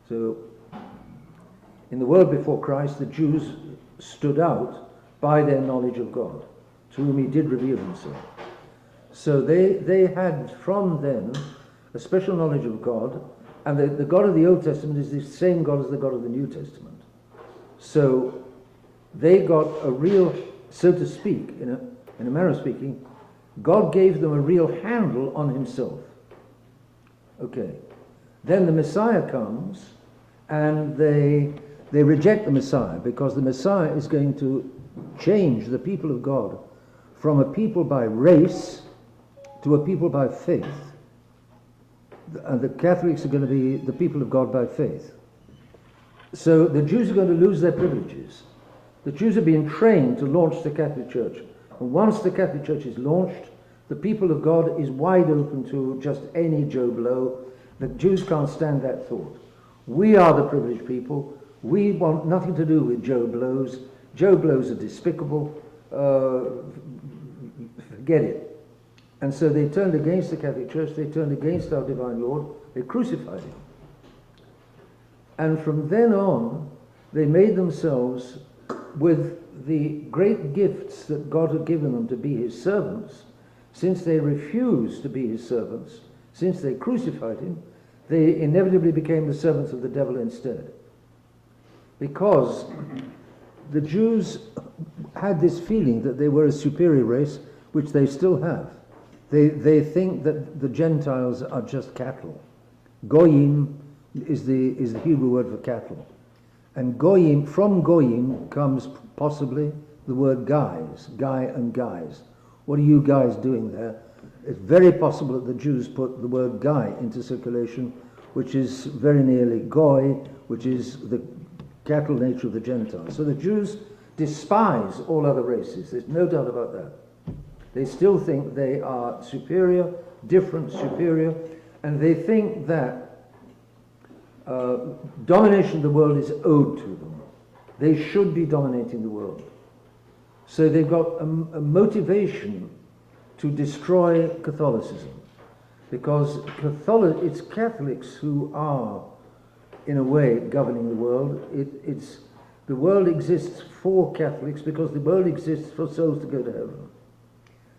So, in the world before Christ, the Jews stood out by their knowledge of God, to whom he did reveal himself. So they had from then a special knowledge of God, and the God of the Old Testament is the same God as the God of the New Testament. So they got a real, so to speak, in a manner of speaking, God gave them a real handle on himself. Okay. Then the Messiah comes, and they reject the Messiah, because the Messiah is going to change the people of God from a people by race to a people by faith. And the Catholics are going to be the people of God by faith. So the Jews are going to lose their privileges. The Jews are being trained to launch the Catholic Church. And once the Catholic Church is launched, the people of God is wide open to just any Joe Blow. The Jews can't stand that thought. We are the privileged people. We want nothing to do with Joe Blows. Joe Blows are despicable. Forget it. And so they turned against the Catholic Church. They turned against our divine Lord. They crucified him. And from then on, they made themselves, with the great gifts that God had given them to be his servants, since they refused to be his servants, since they crucified him, they inevitably became the servants of the devil instead. Because the Jews had this feeling that they were a superior race, which they still have. They think that the Gentiles are just cattle. Goyim is the Hebrew word for cattle. And Goyim, from Goyim comes possibly the word guys, guy and guys. What are you guys doing there? It's very possible that the Jews put the word guy into circulation, which is very nearly goy, which is the cattle nature of the Gentiles. So the Jews despise all other races. There's no doubt about that. They still think they are superior, different, superior, and they think that domination of the world is owed to them. They should be dominating the world. So they've got a motivation to destroy Catholicism, because it's Catholics who are, in a way, governing the world. The world exists for Catholics because the world exists for souls to go to heaven.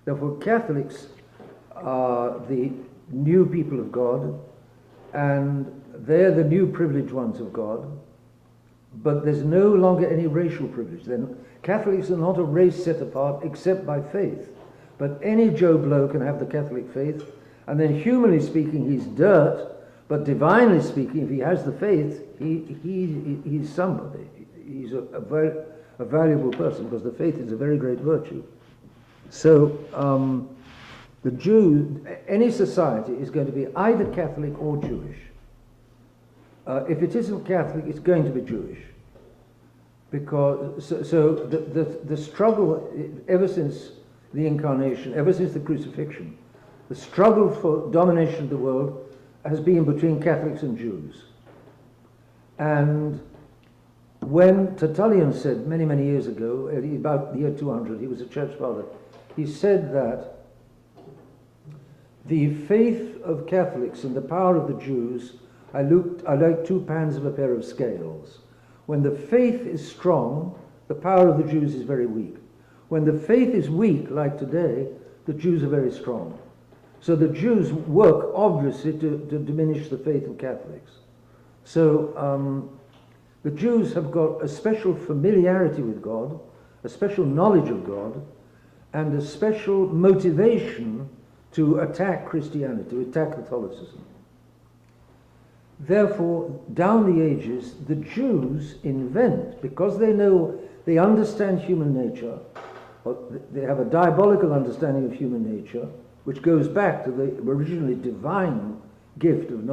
Therefore, Catholics are the new people of God, and they're the new privileged ones of God, but there's no longer any racial privilege. Then Catholics are not a race set apart except by faith. But any Joe Blow can have the Catholic faith, and then humanly speaking, he's dirt, but divinely speaking, if he has the faith, he's somebody. He's a valuable person, because the faith is a very great virtue. So the Jew, any society is going to be either Catholic or Jewish. If it isn't Catholic, it's going to be Jewish. Because so the struggle ever since the incarnation, ever since the crucifixion, the struggle for domination of the world has been between Catholics and Jews. And when Tertullian said many, many years ago, about the year 200, he was a church father, he said that the faith of Catholics and the power of the Jews are like two pans of a pair of scales. When the faith is strong, the power of the Jews is very weak. When the faith is weak, like today, the Jews are very strong. So the Jews work, obviously, to diminish the faith of Catholics. So the Jews have got a special familiarity with God, a special knowledge of God, and a special motivation to attack Christianity, to attack Catholicism. Therefore, down the ages, the Jews invent, because they understand human nature, or they have a diabolical understanding of human nature, which goes back to the originally divine gift of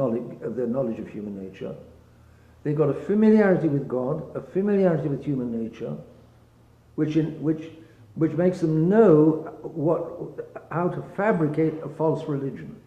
their knowledge of human nature. They've got a familiarity with God, a familiarity with human nature, which makes them know how to fabricate a false religion.